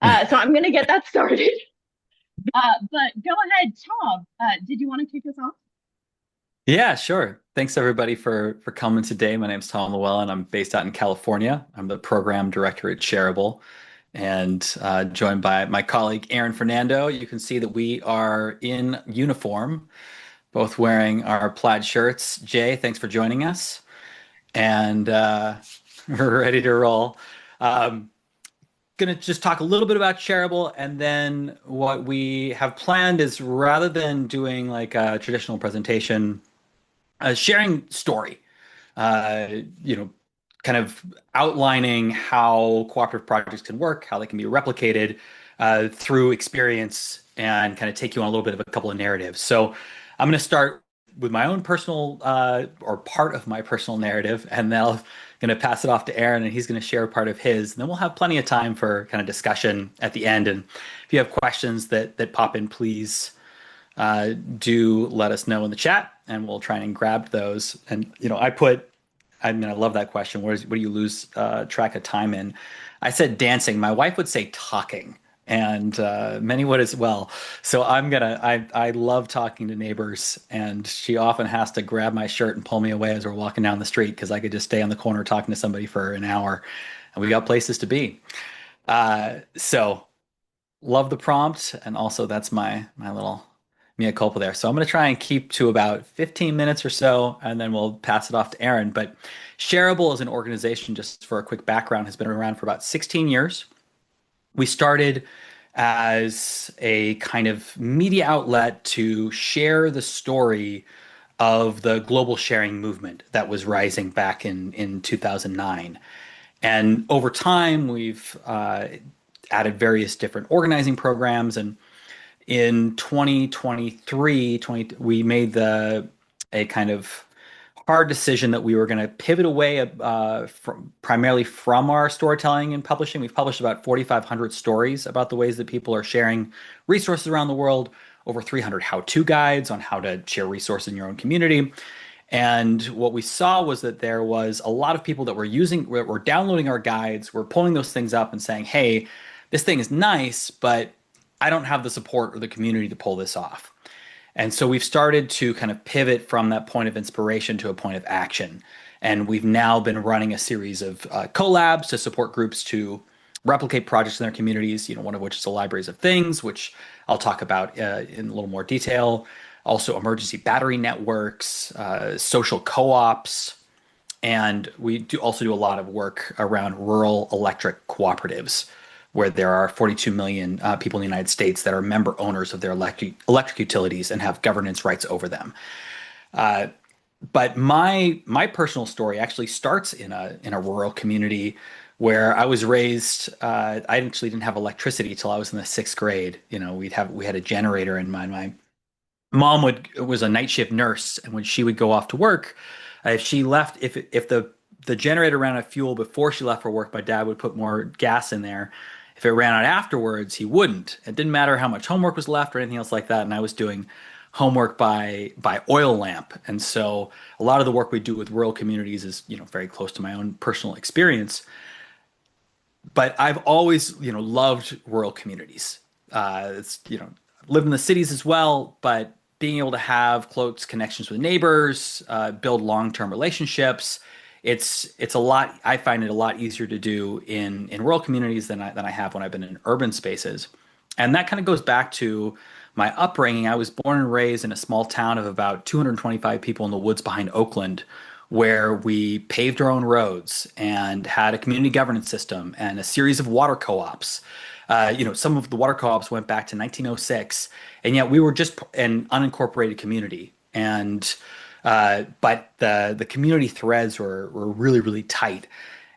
So I'm going to get that started. But go ahead, Tom. Did you want to kick us off? Yeah, sure. Thanks everybody for coming today. My name's Tom Llewellyn. I'm based out in California. I'm the program director at Shareable, and joined by my colleague Aaron Fernando. You can see that we are in uniform, both wearing our plaid shirts. Jay, thanks for joining us, and we're ready to roll. Um, Gonna just talk a little bit about Shareable, and then what we have planned is rather than doing like a traditional presentation, sharing story, uh, you know, kind of outlining how cooperative projects can work, how they can be replicated through experience, and kind of take you on a little bit of a couple of narratives. So I'm going to start with my own personal or part of my personal narrative, and then I'm going to pass it off to Aaron, and he's going to share part of his. And then we'll have plenty of time for kind of discussion at the end. And if you have questions that pop in, please do let us know in the chat, and we'll try and grab those. And I mean, I love that question. What do you lose track of time in? I said dancing. My wife would say talking, and many would as well. So I love talking to neighbors, and she often has to grab my shirt and pull me away as we're walking down the street because I could just stay on the corner talking to somebody for an hour, and we got places to be. So love the prompt, and also that's my little mea culpa there. So I'm going to try and keep to about 15 minutes or so, and then we'll pass it off to Aaron. But Shareable as an organization, just for a quick background, has been around for about 16 years. We started as a kind of media outlet to share the story of the global sharing movement that was rising back in 2009. And over time, we've added various different organizing programs. And in 2023, we made the a kind of hard decision that we were going to pivot away primarily from our storytelling and publishing. We've published about 4,500 stories about the ways that people are sharing resources around the world, over 300 how-to guides on how to share resources in your own community. And what we saw was that there was a lot of people that were downloading our guides, were pulling those things up and saying, hey, this thing is nice, but I don't have the support or the community to pull this off. And so we've started to kind of pivot from that point of inspiration to a point of action. And we've now been running a series of collabs to support groups to replicate projects in their communities, one of which is the Libraries of Things, which I'll talk about in a little more detail. Also, emergency battery networks, social co-ops, and we also do a lot of work around rural electric cooperatives, where there are 42 million people in the United States that are member owners of their electric utilities and have governance rights over them. Uh, but my personal story actually starts in a rural community where I was raised. I actually didn't have electricity till I was in the sixth grade. We had a generator, and my mom was a night shift nurse, and when she would go off to work, if she left, if the generator ran out of fuel before she left for work, my dad would put more gas in there. If it ran out afterwards, he wouldn't. It didn't matter how much homework was left or anything else like that. And I was doing homework by oil lamp, and so a lot of the work we do with rural communities is very close to my own personal experience. But I've always loved rural communities. It's lived in the cities as well, but being able to have close connections with neighbors, build long-term relationships, it's a lot. I find it a lot easier to do in rural communities than I have when I've been in urban spaces. And that kind of goes back to my upbringing. I was born and raised in a small town of about 225 people in the woods behind Oakland, where we paved our own roads and had a community governance system and a series of water co-ops. Some of the water co-ops went back to 1906, and yet we were just an unincorporated community. And but the community threads were really really tight.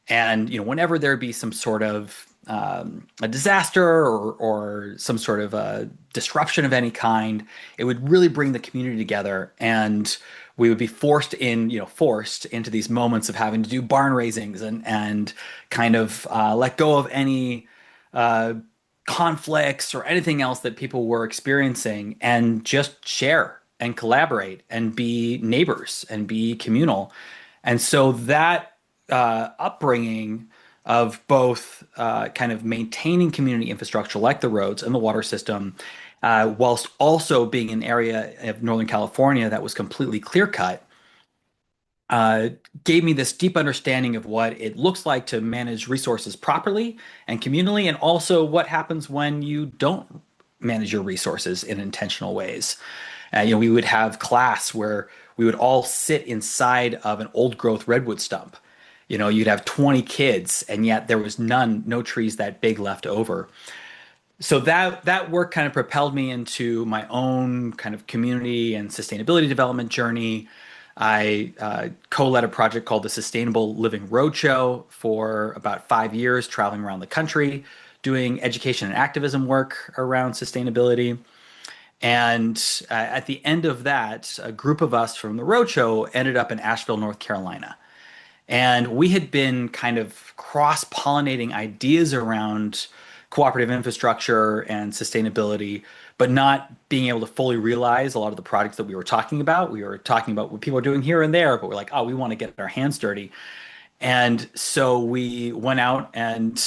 And whenever there'd be some sort of a disaster or some sort of a disruption of any kind, it would really bring the community together, and we would be forced into these moments of having to do barn raisings and kind of let go of any uh, conflicts or anything else that people were experiencing, and just share and collaborate and be neighbors and be communal. And so that upbringing of both kind of maintaining community infrastructure like the roads and the water system, whilst also being an area of Northern California that was completely clear cut, uh, gave me this deep understanding of what it looks like to manage resources properly and communally, and also what happens when you don't manage your resources in intentional ways. We would have class where we would all sit inside of an old growth redwood stump. You'd have 20 kids, and yet there was no trees that big left over. So that work kind of propelled me into my own kind of community and sustainability development journey. I co-led a project called the Sustainable Living Roadshow for about 5 years, traveling around the country, doing education and activism work around sustainability. And at the end of that, a group of us from the roadshow ended up in Asheville, North Carolina. And we had been kind of cross-pollinating ideas around cooperative infrastructure and sustainability, but not being able to fully realize a lot of the projects that we were talking about. We were talking about what people are doing here and there, but we're like, oh, we want to get our hands dirty. And so we went out and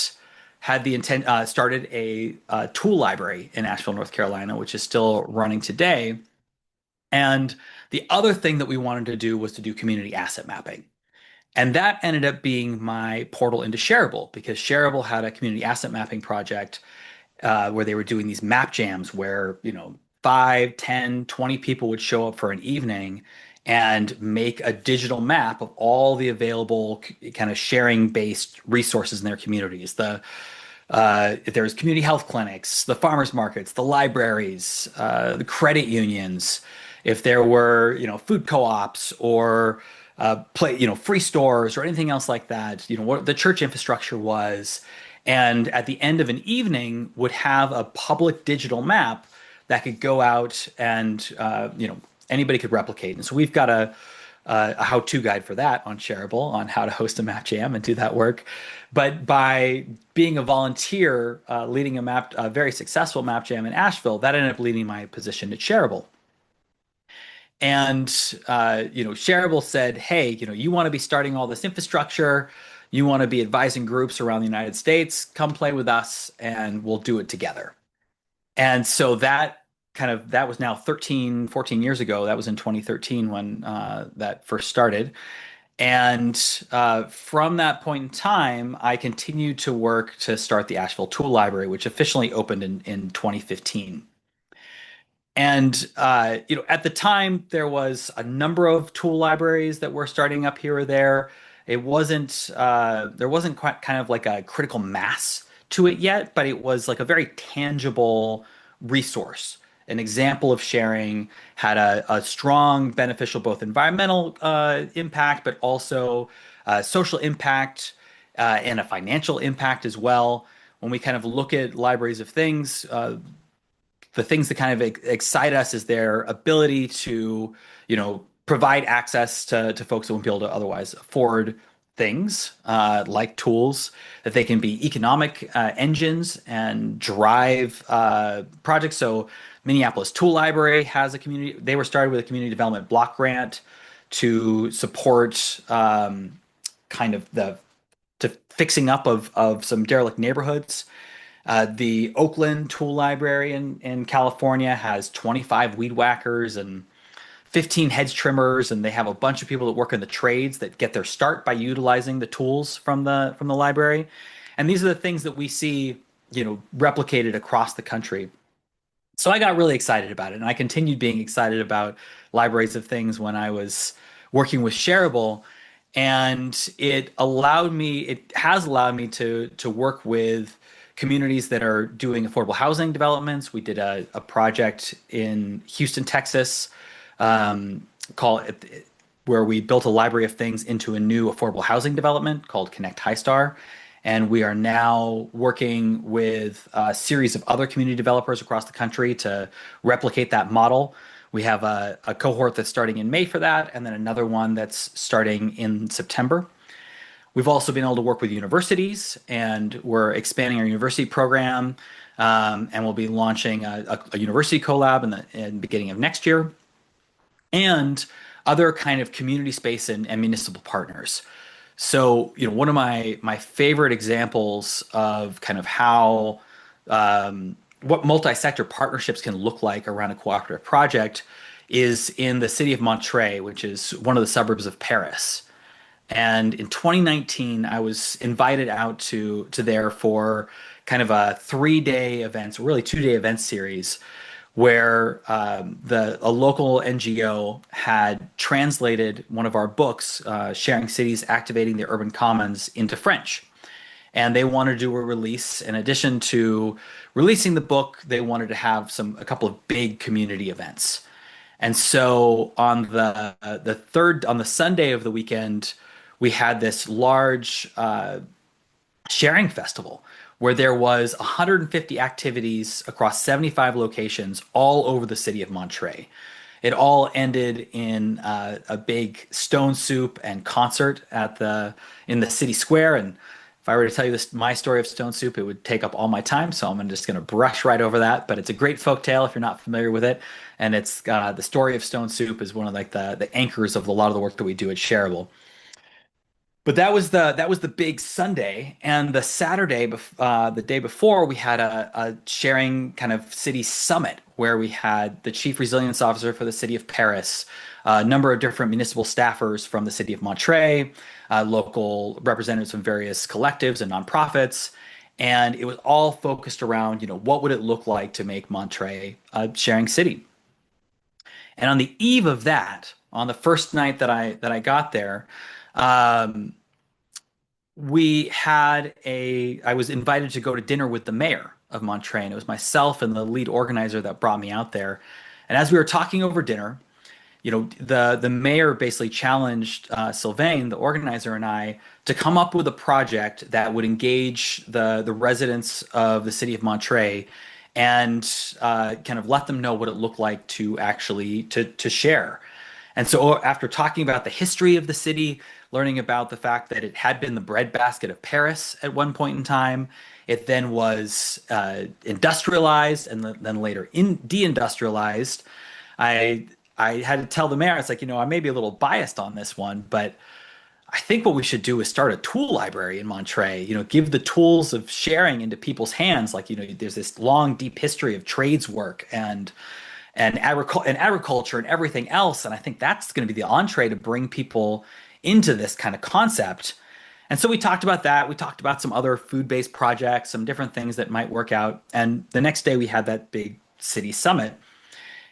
had the intent, started a tool library in Asheville, North Carolina, which is still running today. And the other thing that we wanted to do was to do community asset mapping. And that ended up being my portal into Shareable, because Shareable had a community asset mapping project where they were doing these map jams where, 5, 10, 20 people would show up for an evening and make a digital map of all the available kind of sharing based resources in their communities. If there's community health clinics, the farmers markets, the libraries, the credit unions, if there were, food co-ops or free stores or anything else like that, what the church infrastructure was. And at the end of an evening would have a public digital map that could go out and, anybody could replicate. And so we've got a how-to guide for that on Shareable on how to host a map jam and do that work. But by being a volunteer, leading a very successful map jam in Asheville, that ended up leading my position at Shareable. And Shareable said, "Hey, you want to be starting all this infrastructure, you want to be advising groups around the United States, come play with us, and we'll do it together." And so that was now 13, 14 years ago. That was in 2013 when that first started. And from that point in time, I continued to work to start the Asheville Tool Library, which officially opened in 2015. And at the time, there was a number of tool libraries that were starting up here or there. There wasn't quite kind of like a critical mass to it yet, but it was like a very tangible resource. An example of sharing had a strong, beneficial both environmental impact, but also social impact and a financial impact as well. When we kind of look at libraries of things, the things that kind of excite us is their ability to, provide access to folks that won't be able to otherwise afford things like tools, that they can be economic engines and drive projects. So Minneapolis Tool Library has a community. They were started with a community development block grant to support kind of the to fixing up of some derelict neighborhoods. The Oakland Tool Library in California has 25 weed whackers and 15 hedge trimmers, and they have a bunch of people that work in the trades that get their start by utilizing the tools from the library. And these are the things that we see, replicated across the country. So I got really excited about it, and I continued being excited about libraries of things when I was working with Shareable, and it has allowed me to work with communities that are doing affordable housing developments. We did a project in Houston, Texas, called where we built a library of things into a new affordable housing development called Connect High Star. And we are now working with a series of other community developers across the country to replicate that model. We have a cohort that's starting in May for that, and then another one that's starting in September. We've also been able to work with universities, and we're expanding our university program, and we'll be launching a university collab in the beginning of next year, and other kind of community space and municipal partners. So, one of my favorite examples of kind of how what multi-sector partnerships can look like around a cooperative project is in the city of Monterey, which is one of the suburbs of Paris. And in 2019, I was invited out to there for kind of a 3-day event, so really 2-day event series, where the a local NGO had translated one of our books, Sharing Cities, Activating the Urban Commons, into French. And they wanted to do a release. In addition to releasing the book, they wanted to have a couple of big community events. And so on on the Sunday of the weekend, we had this large sharing festival where there was 150 activities across 75 locations all over the city of Monterey. It all ended in a big stone soup and concert in the city square. And if I were to tell you my story of stone soup, it would take up all my time. So I'm just going to brush right over that. But it's a great folk tale if you're not familiar with it. And it's the story of stone soup is one of like the anchors of a lot of the work that we do at Shareable. But that was the big Sunday, and the Saturday, the day before, we had a sharing kind of city summit where we had the chief resilience officer for the city of Paris, a number of different municipal staffers from the city of Monterey, local representatives from various collectives and nonprofits, and it was all focused around, what would it look like to make Monterey a sharing city? And on the eve of that, on the first night that I got there. Um, I was invited to go to dinner with the mayor of Montreal. And it was myself and the lead organizer that brought me out there. And as we were talking over dinner, the mayor basically challenged Sylvain, the organizer, and I to come up with a project that would engage the residents of the city of Monterey and kind of let them know what it looked like to actually to share. And so after talking about the history of the city, learning about the fact that it had been the breadbasket of Paris at one point in time, it then was industrialized and then later deindustrialized. I I had to tell the mayor, it's like, I may be a little biased on this one, but I think what we should do is start a tool library in Monterey, give the tools of sharing into people's hands. Like, there's this long, deep history of trades work and agriculture and everything else. And I think that's going to be the entree to bring people into this kind of concept. And so we talked about that. We talked about some other food-based projects, some different things that might work out. And the next day we had that big city summit.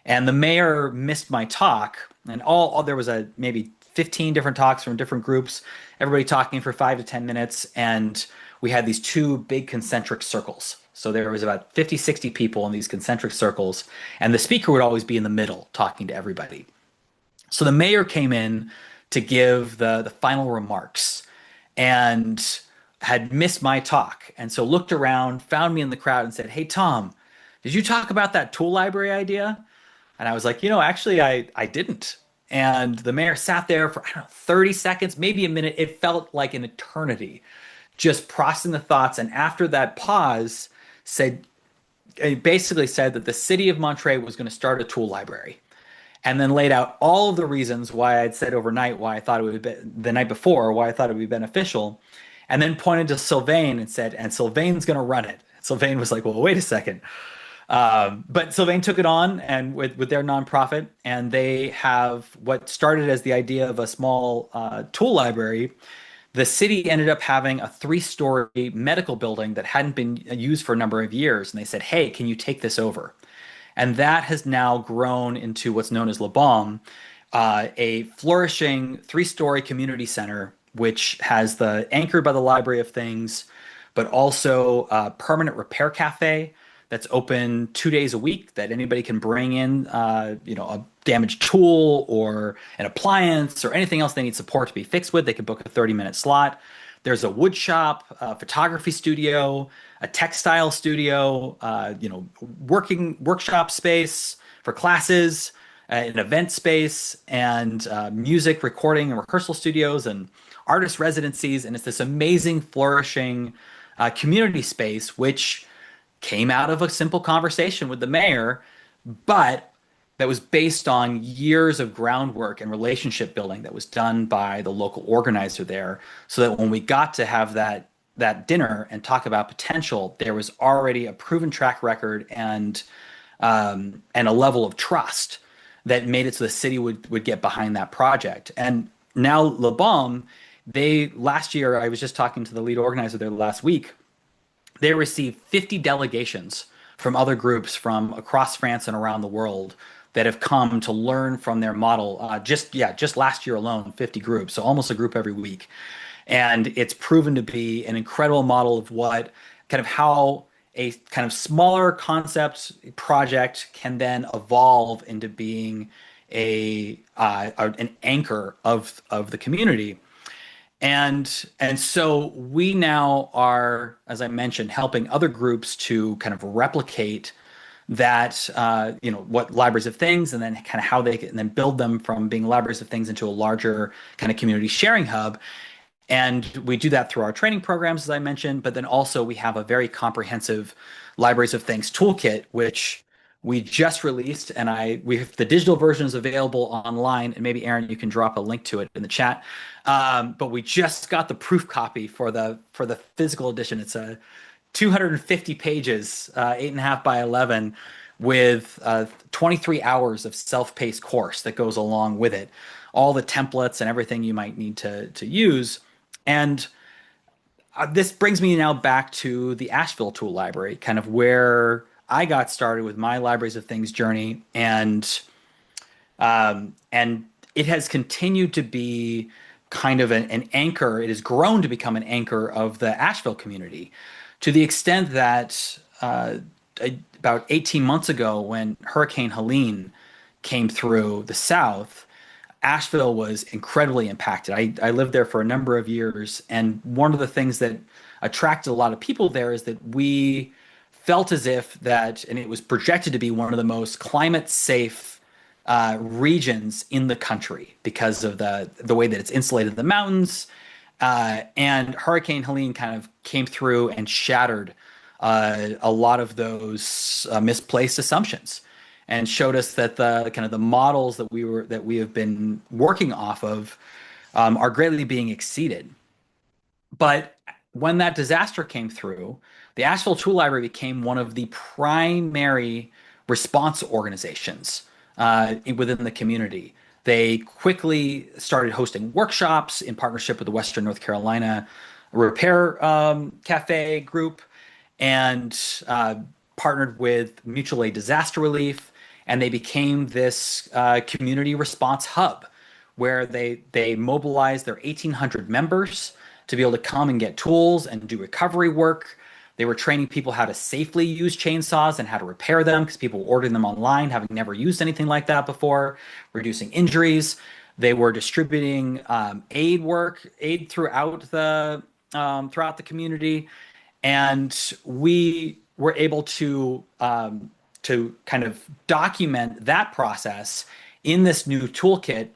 And the mayor missed my talk. And all there was maybe 15 different talks from different groups, everybody talking for 5 to 10 minutes. And we had these two big concentric circles. So there was about 50, 60 people in these concentric circles. And the speaker would always be in the middle talking to everybody. So the mayor came in to give the final remarks and had missed my talk. And so looked around, found me in the crowd and said, "Hey, Tom, did you talk about that tool library idea?" And I was like, actually, I didn't. And the mayor sat there for, I don't know, 30 seconds, maybe a minute. It felt like an eternity, just processing the thoughts. And after that pause, it basically said that the city of Monterey was going to start a tool library. And then laid out all of the reasons why I'd said overnight, why I thought it would be the night before, why I thought it would be beneficial. And then pointed to Sylvain and said, and Sylvain's going to run it. Sylvain was like, well, wait a second. But Sylvain took it on and with their nonprofit, and they have what started as the idea of a small tool library. The city ended up having a 3-story medical building that hadn't been used for a number of years. And they said, "Hey, can you take this over?" And that has now grown into what's known as Le Baume, a flourishing 3-story community center, which has the anchored by the Library of Things, but also a permanent repair cafe that's open 2 days a week that anybody can bring in, a damaged tool or an appliance or anything else they need support to be fixed with. They can book a 30-minute slot. There's a wood shop, a photography studio, a textile studio, workshop space for classes, an event space, and music recording and rehearsal studios and artist residencies. And it's this amazing, flourishing community space, which came out of a simple conversation with the mayor, but that was based on years of groundwork and relationship building that was done by the local organizer there, so that when we got to have that dinner and talk about potential, there was already a proven track record and a level of trust that made it so the city would get behind that project. And now Le Baume, they last year, I was just talking to the lead organizer there last week. They received 50 delegations from other groups from across France and around the world that have come to learn from their model. Just last year alone, 50 groups, so almost a group every week. And it's proven to be an incredible model of what kind of how a kind of smaller concept project can then evolve into being an anchor of the community. And so we now are, as I mentioned, helping other groups to kind of replicate that, what libraries of things, and then kind of how they can then build them from being libraries of things into a larger kind of community sharing hub. And we do that through our training programs, as I mentioned, but then also we have a very comprehensive Libraries of Things toolkit, which we just released, and we have the digital version is available online, and maybe Aaron, you can drop a link to it in the chat. But we just got the proof copy for the physical edition. It's a 250 pages, 8.5 by 11, with 23 hours of self-paced course that goes along with it, all the templates and everything you might need to use. And this brings me now back to the Asheville Tool Library, kind of where I got started with my Libraries of Things journey, and it has continued to be kind of an anchor. It has grown to become an anchor of the Asheville community, to the extent that about 18 months ago, when Hurricane Helene came through the South, Asheville was incredibly impacted. I lived there for a number of years, and one of the things that attracted a lot of people there is that we felt as if that, and it was projected to be one of the most climate safe regions in the country because of the way that it's insulated the mountains. And Hurricane Helene kind of came through and shattered a lot of those misplaced assumptions, and showed us that the kind of the models that we have been working off of are greatly being exceeded. But when that disaster came through, the Asheville Tool Library became one of the primary response organizations within the community. They quickly started hosting workshops in partnership with the Western North Carolina Repair Cafe group, and partnered with Mutual Aid Disaster Relief, and they became this community response hub where they mobilized their 1,800 members to be able to come and get tools and do recovery work. They were training people how to safely use chainsaws and how to repair them, because people were ordering them online, having never used anything like that before, reducing injuries. They were distributing aid throughout the community, and we were able to kind of document that process in this new toolkit,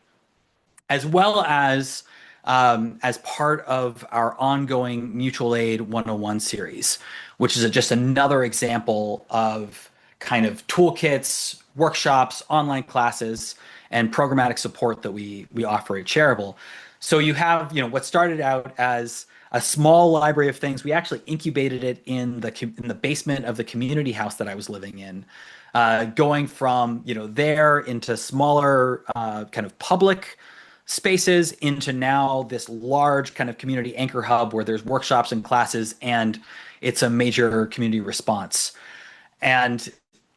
as well as part of our ongoing Mutual Aid 101 series, which is just another example of kind of toolkits, workshops, online classes, and programmatic support that we offer at Shareable. So you have, what started out as a small library of things. We actually incubated it in the basement of the community house that I was living in, going from there into smaller kind of public spaces into now this large kind of community anchor hub where there's workshops and classes, and it's a major community response. And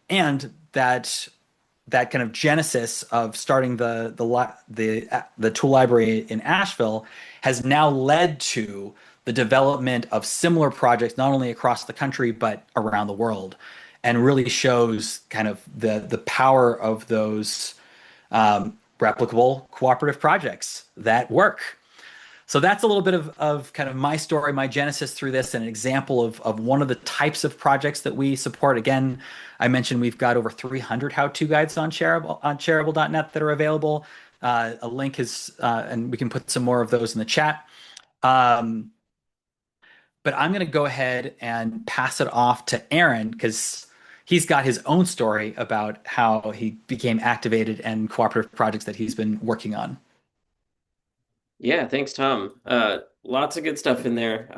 that kind of genesis of starting the tool library in Asheville has now led to the development of similar projects, not only across the country but around the world, and really shows kind of the power of those replicable cooperative projects that work. So that's a little bit of kind of my story, my genesis through this, and an example of one of the types of projects that we support. Again, I mentioned we've got over 300 how-to guides on shareable.net that are available. A link is, and we can put some more of those in the chat. But I'm going to go ahead and pass it off to Aaron, because he's got his own story about how he became activated and cooperative projects that he's been working on. Yeah, thanks, Tom. Lots of good stuff in there.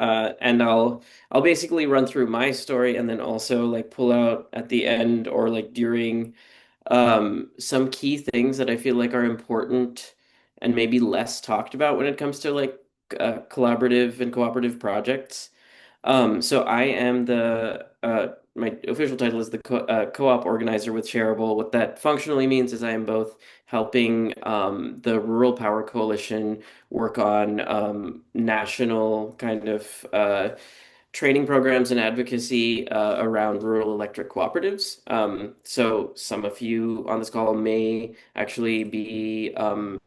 And I'll basically run through my story and then also like pull out at the end or like during some key things that I feel like are important and maybe less talked about when it comes to like collaborative and cooperative projects. So I am the my official title is the co-op organizer with Shareable. What that functionally means is I am both helping the Rural Power Coalition work on national kind of training programs and advocacy around rural electric cooperatives. So some of you on this call may actually be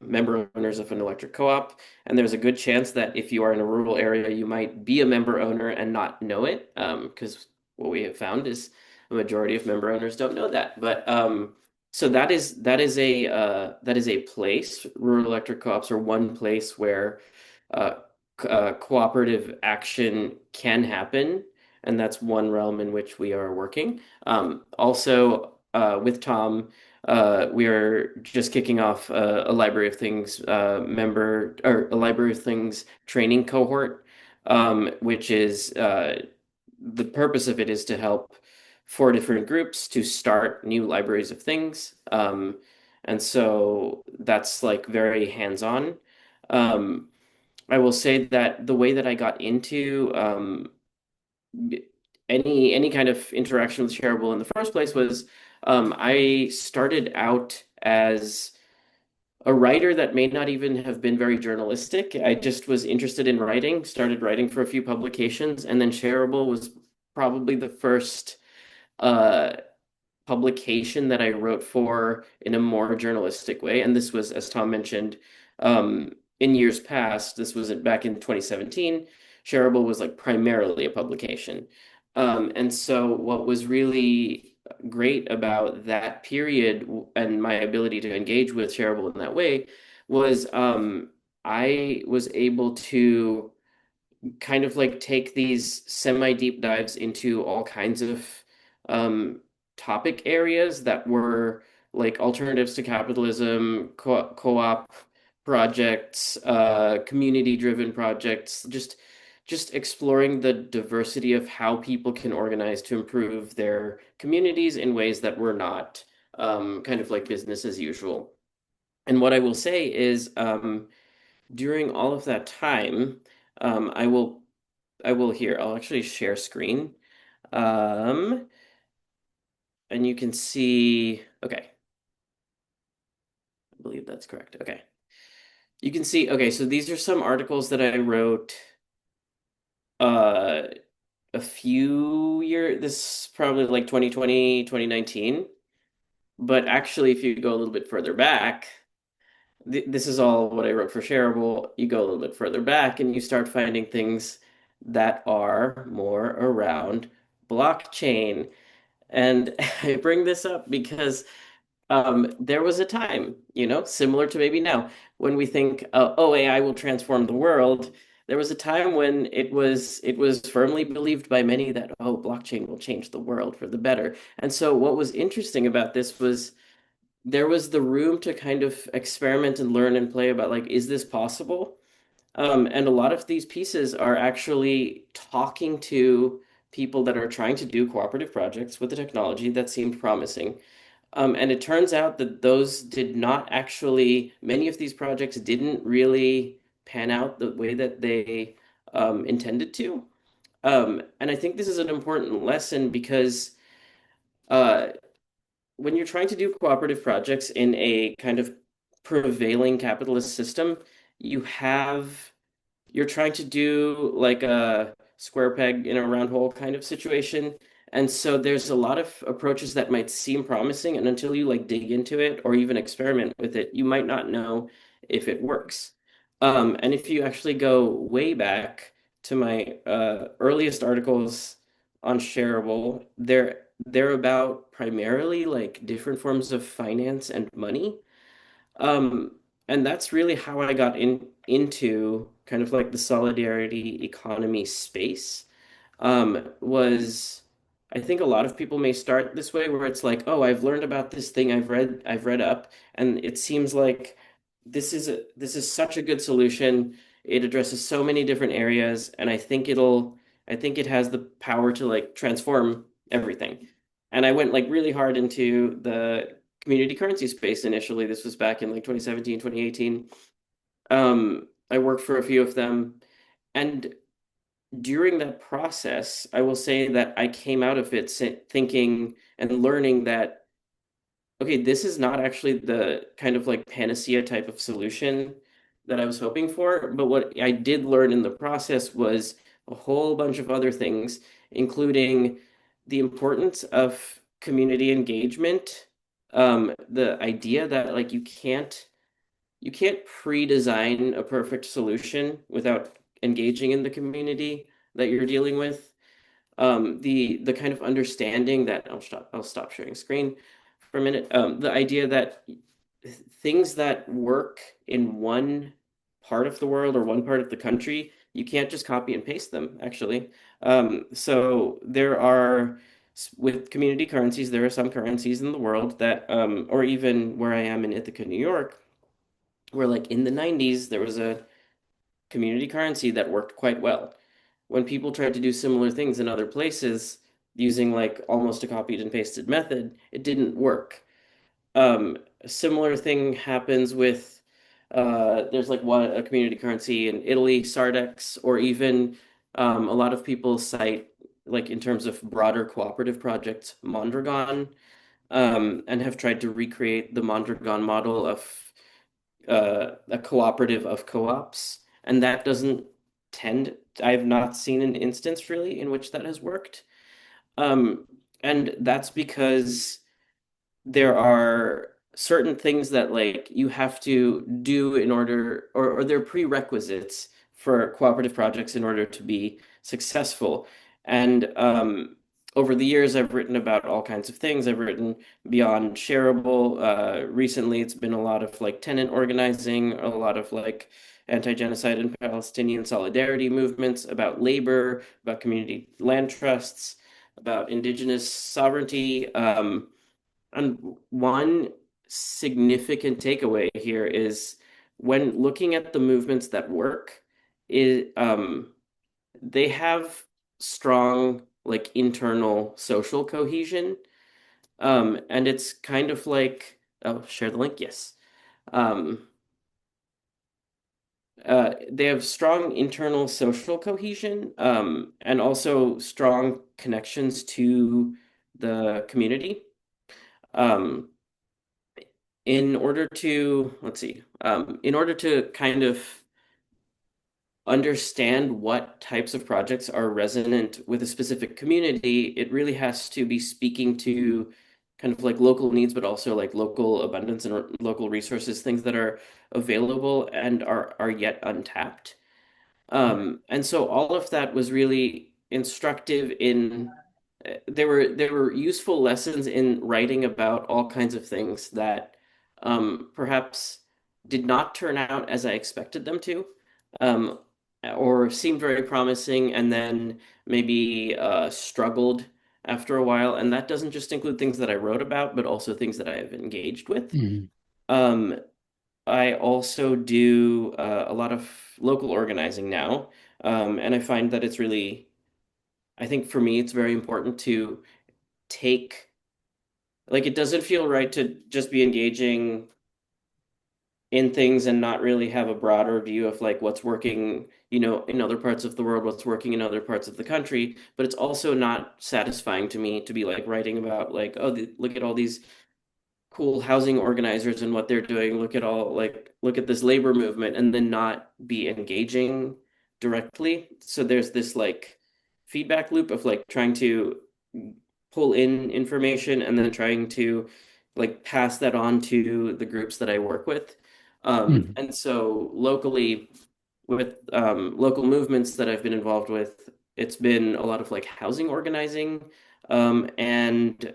member owners of an electric co-op, and there's a good chance that if you are in a rural area, you might be a member owner and not know it, because what we have found is a majority of member owners don't know that. But so that is a place. Rural electric co-ops are one place where uh, cooperative action can happen, and that's one realm in which we are working. Also, with Tom, we are just kicking off a Library of Things member or a Library of Things training cohort, which is the purpose of it is to help four different groups to start new libraries of things. And so that's like very hands-on. Um, I will say that the way that I got into any kind of interaction with Shareable in the first place was I started out as a writer that may not even have been very journalistic. I just was interested in writing, started writing for a few publications, and then Shareable was probably the first uh, publication that I wrote for in a more journalistic way. And this was, as Tom mentioned, in years past, this was back in 2017, Shareable was like primarily a publication. And so what was really great about that period and my ability to engage with Shareable in that way was I was able to kind of like take these semi deep dives into all kinds of um, topic areas that were like alternatives to capitalism, co-op projects, community driven projects, just exploring the diversity of how people can organize to improve their communities in ways that were not kind of like business as usual. And what I will say is during all of that time, um, I will I will here. I'll actually share screen. Um, and you can see, okay, I believe that's correct. Okay. You can see, okay, so these are some articles that I wrote uh a few years, this is probably like 2020, 2019. But actually, if you go a little bit further back, this is all what I wrote for Shareable. You go a little bit further back and you start finding things that are more around blockchain. And I bring this up because there was a time, similar to maybe now, when we think, oh, AI will transform the world. There was a time when it was firmly believed by many that, oh, blockchain will change the world for the better. And so what was interesting about this was there was the room to kind of experiment and learn and play about like, is this possible? And a lot of these pieces are actually talking to people that are trying to do cooperative projects with the technology that seemed promising. And it turns out that those did not actually, many of these projects didn't really pan out the way that they intended to. And I think this is an important lesson because uh, when you're trying to do cooperative projects in a kind of prevailing capitalist system, you have you're trying to do like a square peg in a round hole kind of situation. And so there's a lot of approaches that might seem promising, and until you like dig into it or even experiment with it, you might not know if it works. And if you actually go way back to my earliest articles on Shareable, they're about primarily like different forms of finance and money. Um, and that's really how I got into kind of like the solidarity economy space. Was I think a lot of people may start this way where it's like, oh, I've learned about this thing I've read up, and it seems like this is such a good solution. It addresses so many different areas, and I think it has the power to like transform everything. And I went like really hard into the community currency space initially. This was back in like 2017, 2018. I worked for a few of them, and during that process, I will say that I came out of it thinking and learning that, okay, this is not actually the kind of like panacea type of solution that I was hoping for. But what I did learn in the process was a whole bunch of other things, including the importance of community engagement, the idea that like you can't pre-design a perfect solution without engaging in the community that you're dealing with. The kind of understanding that I'll stop sharing screen for a minute. The idea that things that work in one part of the world or one part of the country, you can't just copy and paste them, actually. So there are, with community currencies, there are some currencies in the world that, or even where I am in Ithaca, New York, where like in the 90s, there was a community currency that worked quite well. When people tried to do similar things in other places using like almost a copied and pasted method, it didn't work. A similar thing happens with there's like one a community currency in Italy, Sardex, or even a lot of people cite like in terms of broader cooperative projects, Mondragon, and have tried to recreate the Mondragon model of a cooperative of co-ops, and that doesn't tend. I've not seen an instance really in which that has worked, um, and that's because there are certain things that like you have to do in order, or they're prerequisites for cooperative projects in order to be successful. And over the years, I've written about all kinds of things. I've written beyond shareable. Recently, it's been a lot of like tenant organizing, a lot of like anti-genocide and Palestinian solidarity movements, about labor, about community land trusts, about indigenous sovereignty. And one significant takeaway here is when looking at the movements that work, it they have strong like internal social cohesion. And it's kind of like, oh, share the link, yes. Um, they have strong internal social cohesion, and also strong connections to the community. Um, in order to, let's see, in order to kind of understand what types of projects are resonant with a specific community, it really has to be speaking to kind of like local needs, but also like local abundance and local resources, things that are available and are yet untapped. And so all of that was really instructive in there were useful lessons in writing about all kinds of things that perhaps did not turn out as I expected them to, um, or seemed very promising and then maybe struggled after a while. And that doesn't just include things that I wrote about, but also things that I have engaged with. Mhm. Um, I also do a lot of local organizing now, and I find that it's really, I think for me, it's very important to take, like, it doesn't feel right to just be engaging in things and not really have a broader view of like what's working, in other parts of the world, what's working in other parts of the country. But it's also not satisfying to me to be like writing about like, oh, look at all these cool housing organizers and what they're doing. Look at this labor movement and then not be engaging directly. So there's this like feedback loop of like trying to pull in information and then trying to like pass that on to the groups that I work with. Mhm. And so locally with local movements that I've been involved with, it's been a lot of like housing organizing. And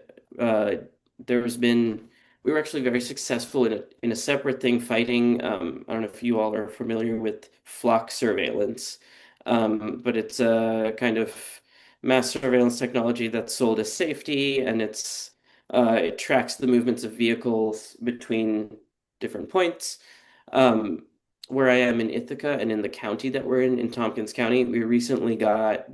there's been we were actually very successful in a separate thing fighting. I don't know if you all are familiar with flock surveillance, but it's a kind of mass surveillance technology that's sold as safety, and it tracks the movements of vehicles between different points. Um, where I am in Ithaca and in the county that we're in Tompkins County, we recently got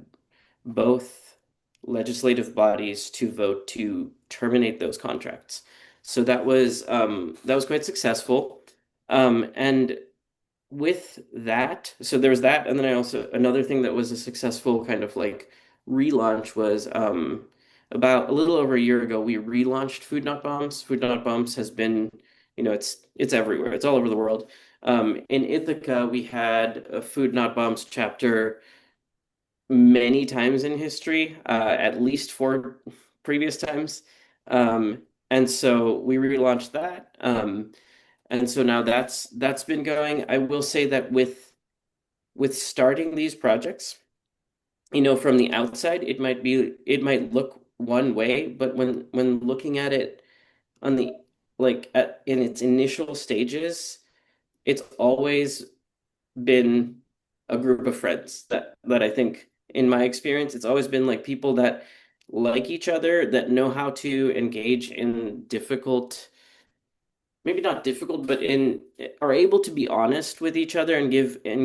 both legislative bodies to vote to terminate those contracts. So that was quite successful. And with that, so there was that, and then I also another thing that was a successful kind of like relaunch was about a little over a year ago we relaunched Food Not Bombs. Food Not Bombs has been, it's everywhere. It's all over the world. In Ithaca, we had a Food Not Bombs chapter many times in history, at least four previous times. And so we relaunched that. And so now that's been going. I will say that with starting these projects, from the outside, it might look one way, but when looking at it on the in its initial stages, it's always been a group of friends that I think in my experience it's always been like people that like each other, that know how to engage in difficult, maybe not difficult, but in are able to be honest with each other and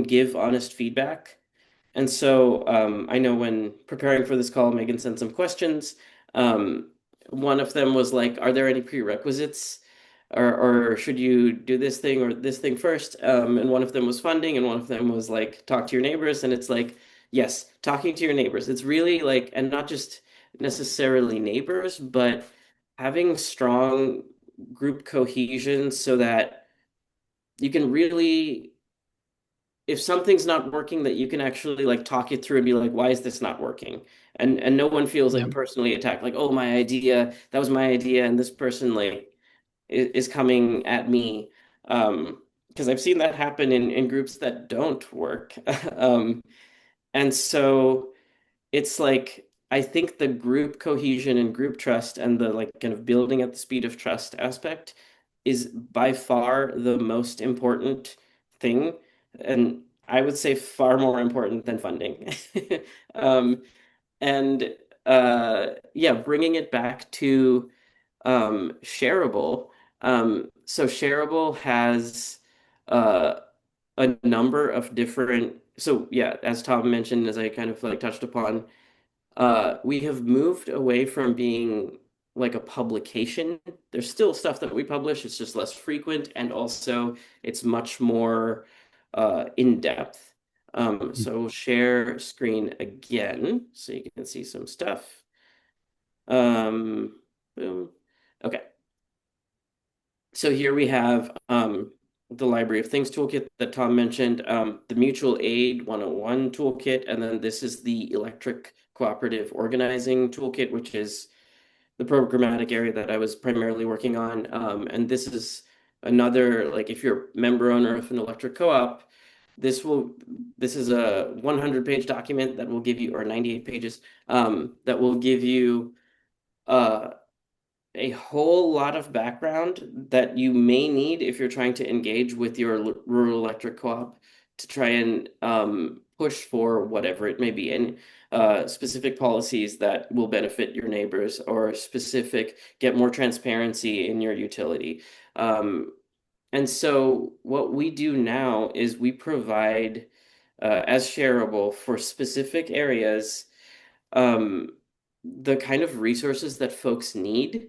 give honest feedback. And so I know when preparing for this call, Megan sent some questions. Um, One of them was like, are there any prerequisites? Or should you do this thing or this thing first? And one of them was funding, and one of them was like, talk to your neighbors. And it's like, yes, talking to your neighbors. It's really like, and not just necessarily neighbors, but having strong group cohesion so that you can really, if something's not working, that you can actually like talk it through and be like, why is this not working? And no one feels like Yep. personally attacked, like, oh, my idea, that was my idea, and this person like is coming at me. Because I've seen that happen in groups that don't work. um, and so it's like I think the group cohesion and group trust and the like kind of building at the speed of trust aspect is by far the most important thing, and I would say far more important than funding. Um, and yeah, bringing it back to Shareable. So Shareable has uh, a number of different. So yeah, as Tom mentioned, as I kind of like touched upon, we have moved away from being like a publication. There's still stuff that we publish, it's just less frequent, and also it's much more in depth. So we'll share screen again so you can see some stuff. Boom. Okay. So here we have the Library of Things toolkit that Tom mentioned, the Mutual Aid 101 toolkit, and then this is the Electric Cooperative Organizing toolkit, which is the programmatic area that I was primarily working on. And this is another, like if you're a member owner of an electric co-op, this is a 100-page document that will give you, or 98 pages, that will give you uh, a whole lot of background that you may need if you're trying to engage with your rural electric co-op to try and push for whatever it may be, and specific policies that will benefit your neighbors, or specific get more transparency in your utility. And so what we do now is we provide as Shareable for specific areas um, the kind of resources that folks need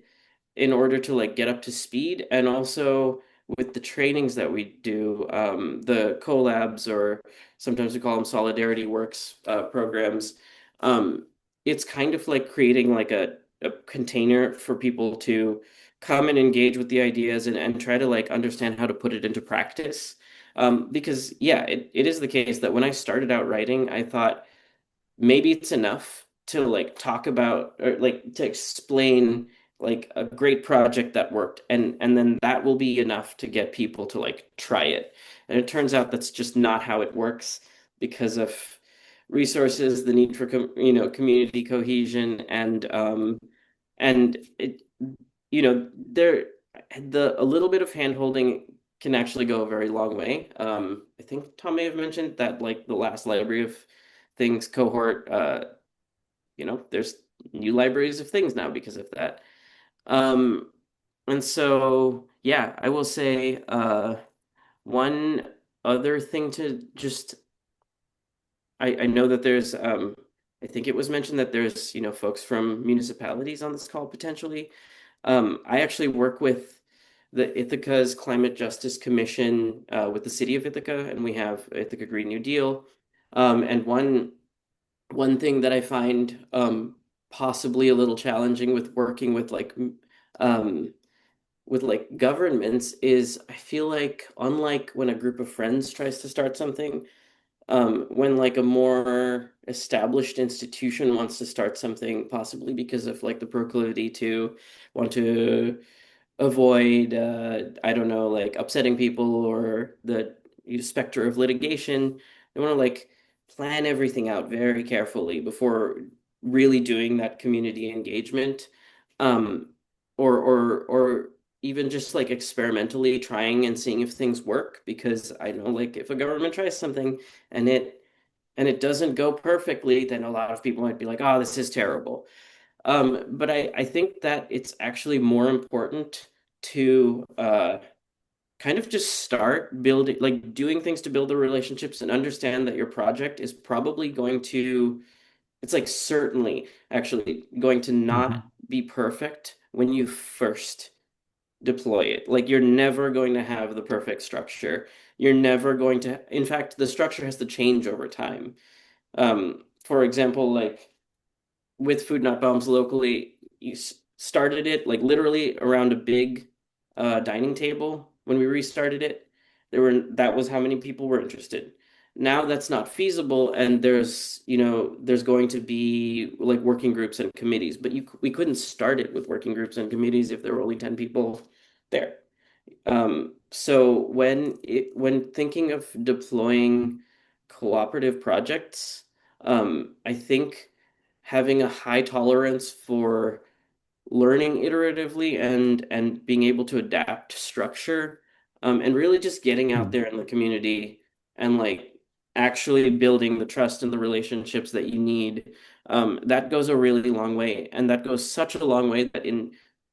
in order to like get up to speed, and also with the trainings that we do, the collabs, or sometimes we call them solidarity works programs. um, it's kind of like creating like a container for people to come and engage with the ideas, and try to like understand how to put it into practice. Because yeah, it is the case that when I started out writing, I thought maybe it's enough to like talk about, or like to explain like a great project that worked, and then that will be enough to get people to like try it. And it turns out that's just not how it works, because of resources, the need for community cohesion, and it, there, the a little bit of hand holding can actually go a very long way. I think Tom may have mentioned that like the last Library of Things cohort there's new libraries of things now because of that. Um, and so, yeah, I will say one other thing to just I know that there's I think it was mentioned that there's folks from municipalities on this call potentially. I actually work with the Ithaca's Climate Justice Commission with the city of Ithaca, and we have Ithaca Green New Deal. And one thing that I find possibly a little challenging with working um, with like governments is I feel like unlike when a group of friends tries to start something, when like a more established institution wants to start something, possibly because of like the proclivity to want to avoid, I don't know, like upsetting people or the specter of litigation. They want to like plan everything out very carefully before really doing that community engagement. Um, or even just like experimentally trying and seeing if things work, because I know like if a government tries something and it doesn't go perfectly, then a lot of people might be like, oh, this is terrible. But I think that it's actually more important to kind of just start building, like doing things to build the relationships and understand that your project is probably going to, it's like certainly actually going to not Mhm. be perfect when you first deploy it. Like you're never going to have the perfect structure. You're never going to, in fact, the structure has to change over time. For example, like with Food Not Bombs locally, you started it like literally around a big dining table. When we restarted it, that was how many people were interested. Now that's not feasible, and there's going to be like working groups and committees, but we couldn't start it with working groups and committees if there were only 10 people there. So when thinking of deploying cooperative projects, I think having a high tolerance for learning iteratively and being able to adapt structure, and really just getting out Mhm. there in the community and like actually building the trust and the relationships that you need, that goes a really long way. And that goes such a long way that in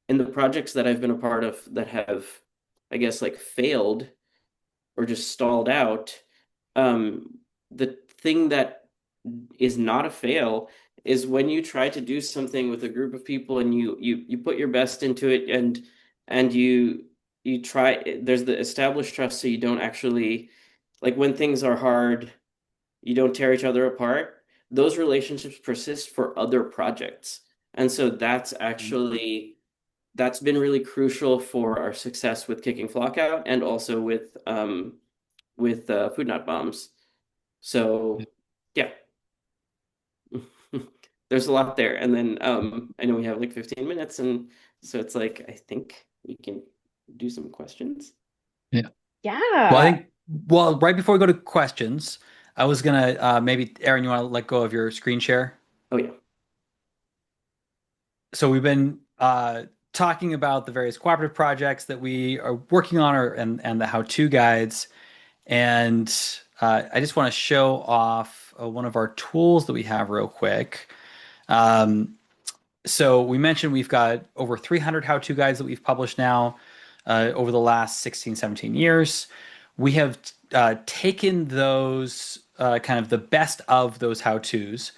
the projects that I've been a part of that have, I guess, like failed or just stalled out, the thing that is not a fail is when you try to do something with a group of people and you put your best into it, and you try, there's the established trust, so you don't actually, like when things are hard, you don't tear each other apart. Those relationships persist for other projects. And so that's been really crucial for our success with kicking flock out and also with Food Not Bombs. So yeah. There's a lot there. And then I know we have like 15 minutes, and so it's like I think we can do some questions. Yeah. Well, I Yeah. think, well, right before we go to questions, I was gonna maybe, Aaron, you want to let go of your screen share? Oh yeah. So we've been talking about the various cooperative projects that we are working on, and the how-to guides. And I just want to show off one of our tools that we have real quick. Um, so we mentioned we've got over 300 how-to guides that we've published now over the last 16, 17 years. We have taken those kind of the best of those how-tos,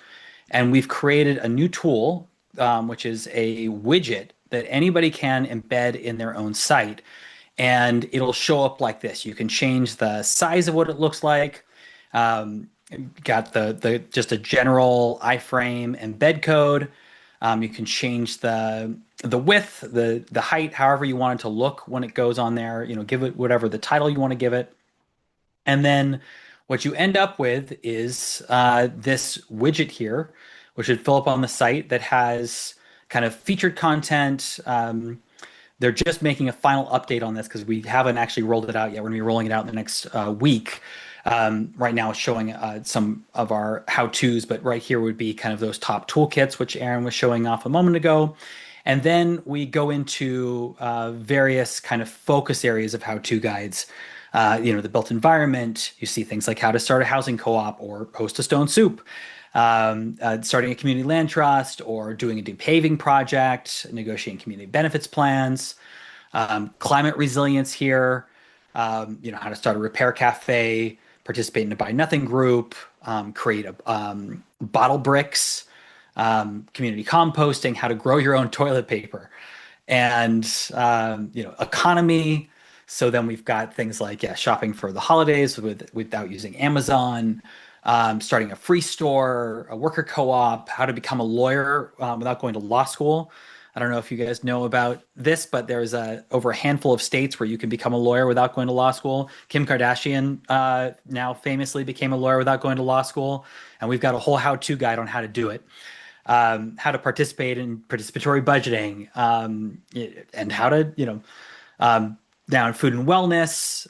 and we've created a new tool, which is a widget that anybody can embed in their own site. And it'll show up like this. You can change the size of what it looks like. Um, got the just a general iframe embed code. You can change the width, the height, however you want it to look when it goes on there. Give it whatever the title you want to give it. And then what you end up with is this widget here, which would fill up on the site that has kind of featured content. They're just making a final update on this because we haven't actually rolled it out yet. We're going to be rolling it out in the next week. Right now, it's showing some of our how-tos, but right here would be kind of those top toolkits, which Aaron was showing off a moment ago. And then we go into various kind of focus areas of how-to guides. The built environment, you see things like how to start a housing co-op or host a stone soup. starting a community land trust or doing a deep paving project, negotiating community benefits plans, climate resilience here, how to start a repair cafe, participate in a buy nothing group, create a bottle bricks, community composting, how to grow your own toilet paper, and economy. So then we've got things like shopping for the holidays without using Amazon, starting a free store, a worker co-op, how to become a lawyer without going to law school. I don't know if you guys know about this, but there's over a handful of states where you can become a lawyer without going to law school. Kim Kardashian now famously became a lawyer without going to law school, and we've got a whole how-to guide on how to do it. How to participate in participatory budgeting, and how to, down food and wellness,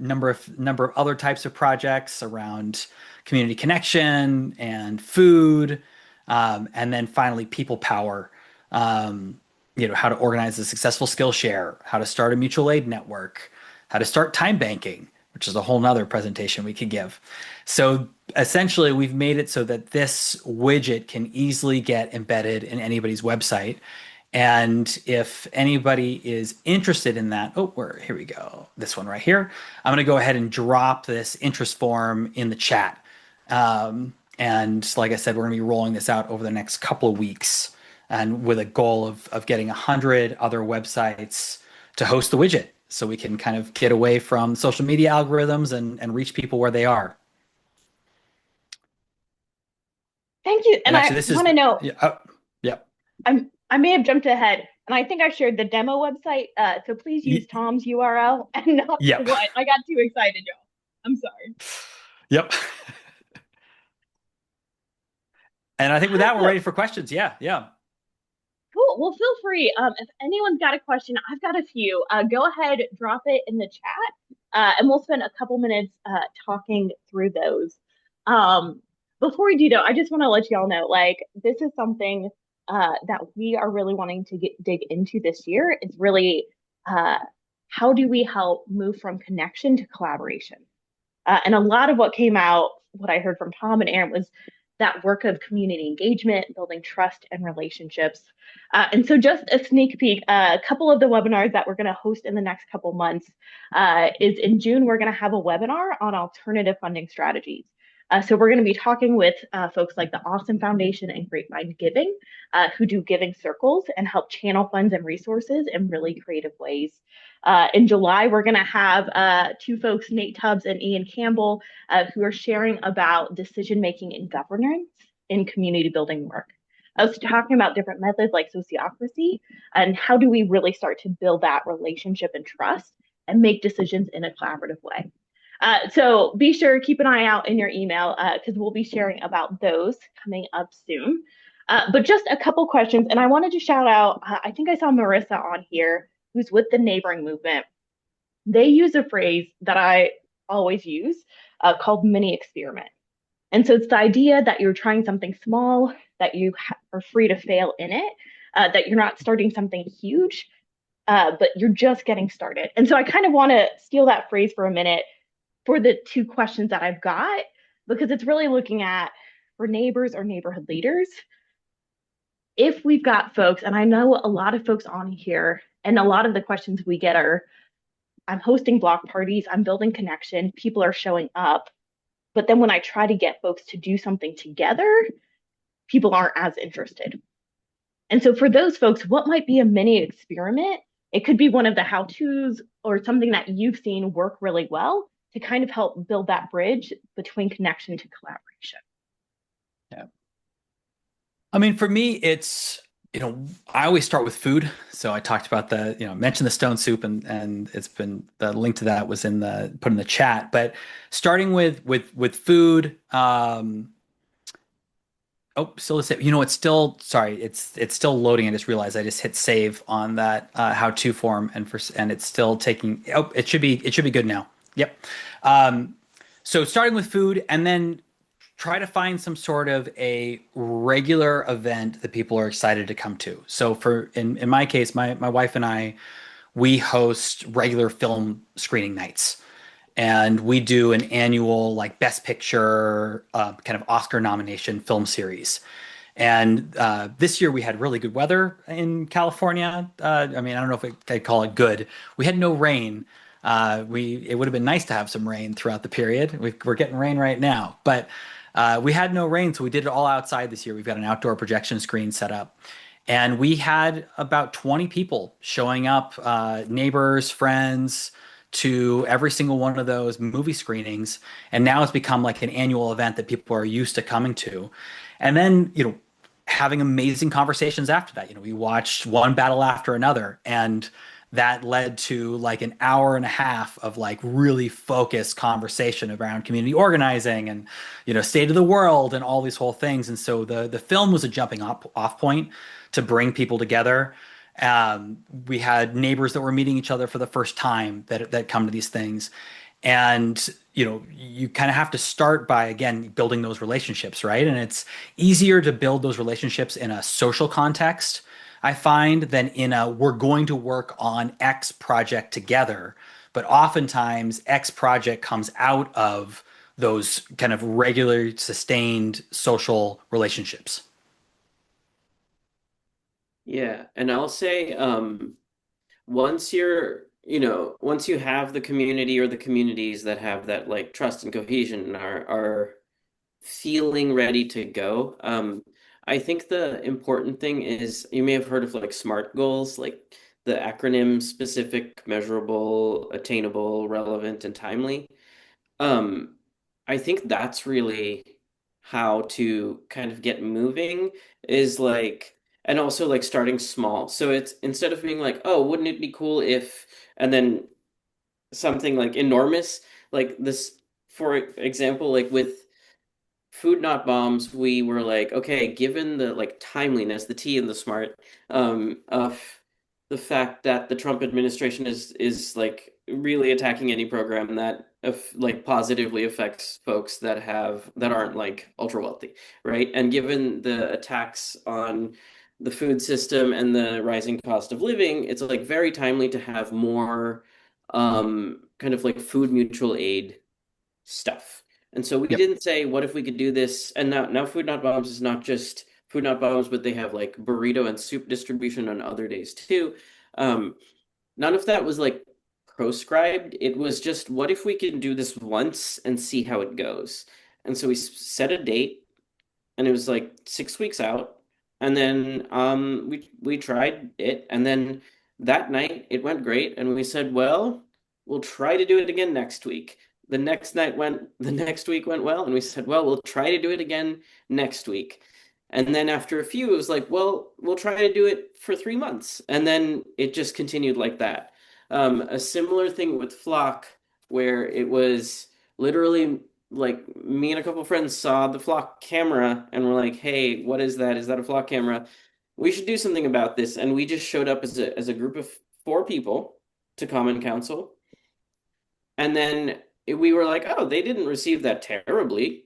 number of other types of projects around community connection and food, and then finally people power. How to organize a successful Skillshare, how to start a mutual aid network, how to start time banking, which is a whole nother presentation we could give. So essentially, we've made it so that this widget can easily get embedded in anybody's website. And if anybody is interested in that, here we go. This one right here. I'm going to go ahead and drop this interest form in the chat. And like I said, we're going to be rolling this out over the next couple of weeks, and with a goal of getting 100 other websites to host the widget, so we can kind of get away from social media algorithms and reach people where they are. Thank you. And actually, I want to know. Yeah. I may have jumped ahead, and I think I shared the demo website. So please use Tom's URL and not what. I got too excited, y'all. I'm sorry. Yep. And I think with that, we're ready for questions. Yeah. Cool. Well, feel free. If anyone's got a question, I've got a few. Go ahead, drop it in the chat, and we'll spend a couple minutes talking through those. Before we do, though, I just want to let y'all know, this is something that we are really wanting to dig into this year. It's really how do we help move from connection to collaboration? And a lot of what came out, what I heard from Tom and Aaron, was that work of community engagement, building trust and relationships. And so just a sneak peek, a couple of the webinars that we're going to host in the next couple months is in June, we're going to have a webinar on alternative funding strategies. So we're going to be talking with folks like the Awesome Foundation and Grapevine Giving, who do giving circles and help channel funds and resources in really creative ways. In July, we're going to have two folks, Nate Tubbs and Ian Campbell, who are sharing about decision-making and governance in community building work. I was talking about different methods like sociocracy and how do we really start to build that relationship and trust and make decisions in a collaborative way. So be sure to keep an eye out in your email because we'll be sharing about those coming up soon. But just a couple questions, and I wanted to shout out, I think I saw Marissa on here, who's with the neighboring movement. They use a phrase that I always use called mini experiment. And so it's the idea that you're trying something small, that you are free to fail in it, that you're not starting something huge, but you're just getting started. And so I kind of want to steal that phrase for a minute for the two questions that I've got, because it's really looking at for neighbors or neighborhood leaders. If we've got folks, and I know a lot of folks on here, and a lot of the questions we get are, I'm hosting block parties, I'm building connection, people are showing up. But then when I try to get folks to do something together, people aren't as interested. And so for those folks, what might be a mini experiment? It could be one of the how-tos or something that you've seen work really well to kind of help build that bridge between connection to collaboration. Yeah. I mean, for me, it's, I always start with food. So I talked about mentioned the stone soup, and it's been, the link to that was put in the chat. But starting with food, still the same. It's still, sorry, it's still loading. I just realized I just hit save on that how-to form, and it's still taking. It should be good now. Yep. So starting with food, and then try to find some sort of a regular event that people are excited to come to. So in my case, my wife and I, we host regular film screening nights. and we do an annual like Best Picture kind of Oscar nomination film series. And this year we had really good weather in California. I mean, I don't know if I'd call it good. We had no rain. It would have been nice to have some rain throughout the period. We're getting rain right now, but we had no rain, so we did it all outside this year. We've got an outdoor projection screen set up, and we had about 20 people showing up, neighbors, friends, to every single one of those movie screenings. And now it's become like an annual event that people are used to coming to. And then, having amazing conversations after that. We watched one battle after another, and that led to like an hour and a half of like really focused conversation around community organizing and state of the world and all these whole things. And so the film was a jumping off point to bring people together. We had neighbors that were meeting each other for the first time that come to these things. And you kind of have to start by, again, building those relationships, right? And it's easier to build those relationships in a social context, I find, than in a we're going to work on X project together. But oftentimes X project comes out of those kind of regular sustained social relationships. Yeah, and I'll say, once you have the community or the communities that have that like trust and cohesion and are feeling ready to go, I think the important thing is you may have heard of like SMART goals, like the acronym specific, measurable, attainable, relevant, and timely. Um, I think that's really how to kind of get moving is like, and also like starting small. So it's instead of being like, oh, wouldn't it be cool if, and then something like enormous, like this, for example, like with Food Not Bombs, we were like, okay, given the like timeliness, the T and the smart, of the fact that the Trump administration is like really attacking any program that like positively affects folks that aren't like ultra wealthy, right? And given the attacks on the food system and the rising cost of living, it's like very timely to have more kind of like food mutual aid stuff. And so we Yep. didn't say, what if we could do this? And now Food Not Bombs is not just Food Not Bombs, but they have like burrito and soup distribution on other days too. Um, None of that was like proscribed. It was just, what if we can do this once and see how it goes? And so we set a date, and it was like 6 weeks out. And then we tried it, and then that night it went great, and we said, well, we'll try to do it again next week. The next week went well, and we said, well, we'll try to do it again next week. And then after a few, it was like, well, we'll try to do it for 3 months. And then it just continued like that. A similar thing with Flock, where it was literally like me and a couple friends saw the flock camera and were like, "Hey, what is that? Is that a flock camera? We should do something about this." And we just showed up as a group of four people to Common Council, and then we were like, "Oh, they didn't receive that terribly.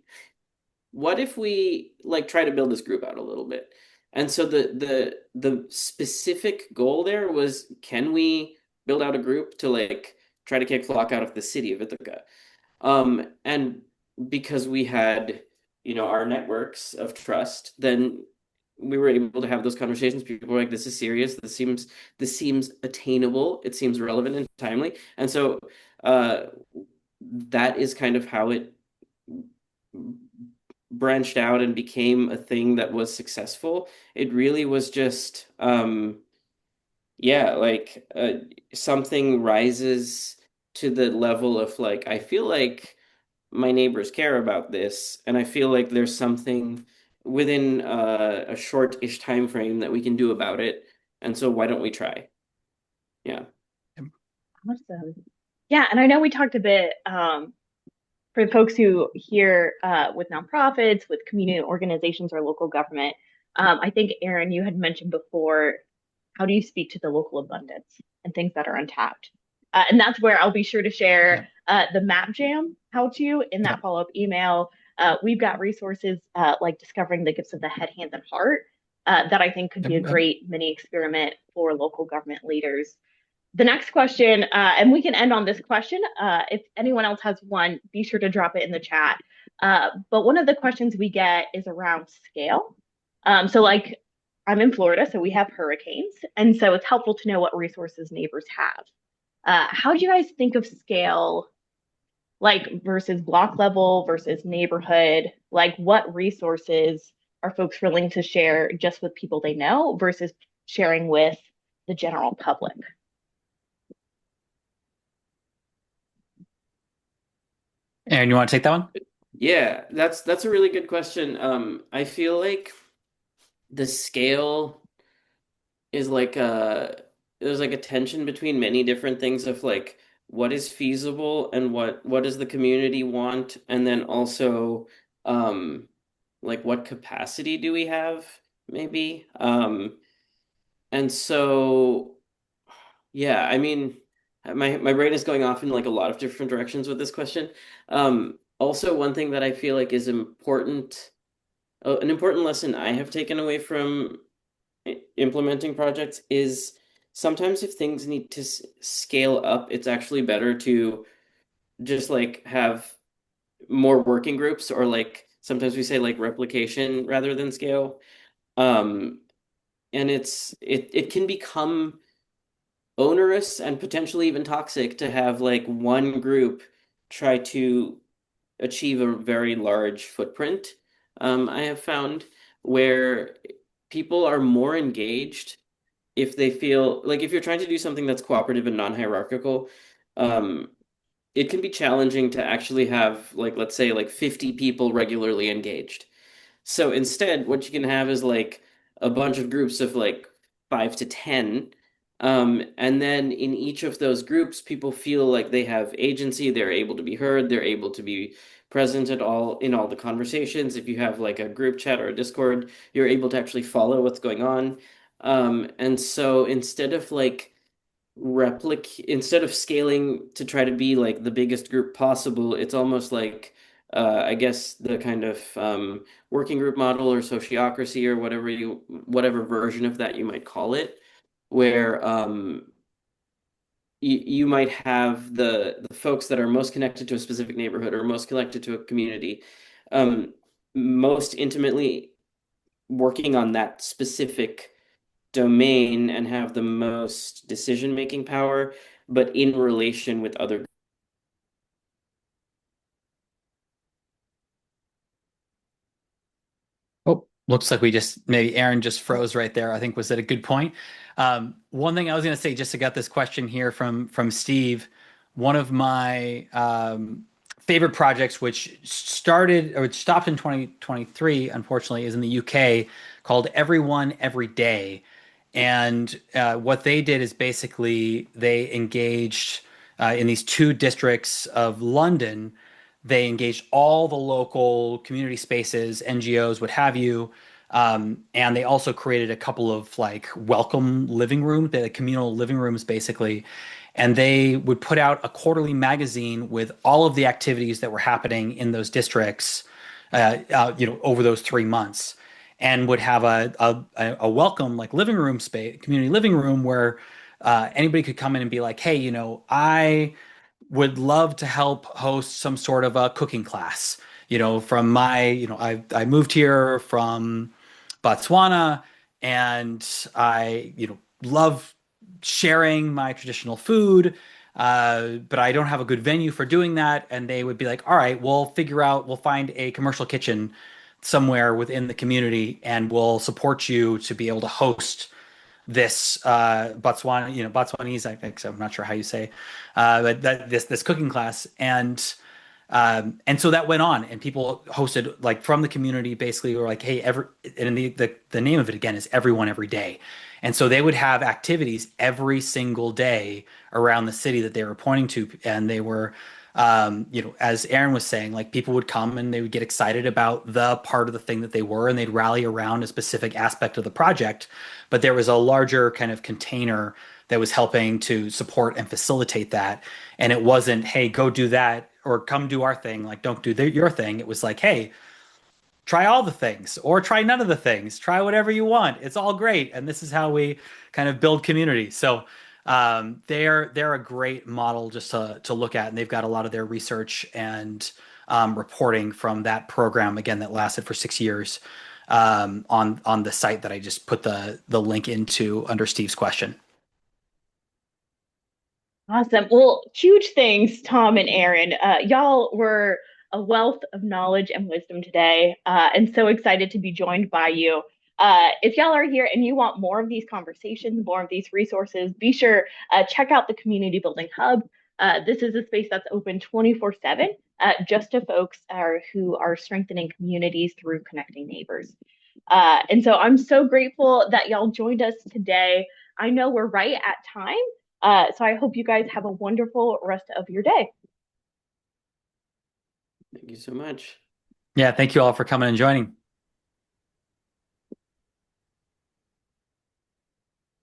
What if we like try to build this group out a little bit?" And so the specific goal there was, can we build out a group to like try to kick flock out of the city of Ithaca? And because we had, our networks of trust, then we were able to have those conversations. People were like, "This is serious. This seems attainable. It seems relevant and timely." And so, uh, that is kind of how it branched out and became a thing that was successful. It really was just, yeah, like something rises to the level of like, I feel like my neighbors care about this, and I feel like there's something within a short-ish time frame that we can do about it. And so why don't we try? Yeah. Awesome. Yeah, and I know we talked a bit for the folks who hear with nonprofits, with community organizations or local government. I think Aaron, you had mentioned before, how do you speak to the local abundance and things that are untapped? And that's where I'll be sure to share Yep. the map jam how to in that Yep. follow up email. We've got resources like discovering the gifts of the head, hands, and heart that I think could Yep. be a great mini experiment for local government leaders. The next question, and we can end on this question. If anyone else has one, be sure to drop it in the chat. But one of the questions we get is around scale. So, like, I'm in Florida, so we have hurricanes, and so it's helpful to know what resources neighbors have. How do you guys think of scale, like versus block level versus neighborhood? Like, what resources are folks willing to share just with people they know versus sharing with the general public? Aaron, you want to take that one? Yeah, that's a really good question. I feel like the scale is like there's like a tension between many different things of like what is feasible and what does the community want, and then also um like what capacity do we have maybe? And so yeah, I mean my brain is going off in like a lot of different directions with this question. Also one thing that I feel like is important, an important lesson I have taken away from implementing projects is sometimes if things need to scale up, it's actually better to just like have more working groups, or like sometimes we say like replication rather than scale. Um, and it can become onerous and potentially even toxic to have like one group try to achieve a very large footprint. I have found where people are more engaged if they feel like if you're trying to do something that's cooperative and non-hierarchical, um, it can be challenging to actually have like let's say like 50 people regularly engaged. So instead, what you can have is like a bunch of groups of like 5 to 10. And then in each of those groups, people feel like they have agency, they're able to be heard, they're able to be present at all in all the conversations. If you have like a group chat or a Discord, you're able to actually follow what's going on. And so instead of like instead of scaling to try to be like the biggest group possible, it's almost like I guess the kind of working group model or sociocracy or whatever version of that you might call it, where you might have the folks that are most connected to a specific neighborhood or most connected to a community, um, most intimately working on that specific domain and have the most decision-making power, but in relation with other. Oh, looks like we just maybe Aaron just froze right there. I think was at a good point. One thing I was going to say, just to get this question here from Steve, one of my favorite projects, which started or which stopped in 2023, unfortunately, is in the UK called Everyone Every Day. And what they did is basically they engaged in these two districts of London. They engaged all the local community spaces, NGOs, what have you. And they also created a couple of like welcome living rooms, the communal living rooms, basically. And they would put out a quarterly magazine with all of the activities that were happening in those districts, over those 3 months, and would have a welcome like living room space, community living room where anybody could come in and be like, hey, I would love to help host some sort of a cooking class. From I moved here from Botswana, and I, love sharing my traditional food, but I don't have a good venue for doing that. And they would be like, all right, we'll find a commercial kitchen somewhere within the community, and we'll support you to be able to host this Botswanese, I think so. I'm not sure how you say, but this cooking class, and so that went on, and people hosted like from the community basically were like, hey, and the name of it again is Everyone Every Day. And so they would have activities every single day around the city that they were pointing to, and they were as Aaron was saying, like people would come and they would get excited about the part of the thing that they were, and they'd rally around a specific aspect of the project. But there was a larger kind of container that was helping to support and facilitate that. And it wasn't, hey, go do that or come do our thing. Like, don't do your thing. It was like, hey, try all the things or try none of the things. Try whatever you want. It's all great. And this is how we kind of build community. So They're a great model just to look at, and they've got a lot of their research and reporting from that program again that lasted for 6 years on the site that I just put the link into under Steve's question. Awesome. Well, huge thanks, Tom and Aaron. Y'all were a wealth of knowledge and wisdom today, and so excited to be joined by you. If y'all are here and you want more of these conversations, more of these resources, be sure check out the Community Building Hub. This is a space that's open 24/7, just to folks who are strengthening communities through connecting neighbors. And so I'm so grateful that y'all joined us today. I know we're right at time. So I hope you guys have a wonderful rest of your day. Thank you so much. Yeah, thank you all for coming and joining.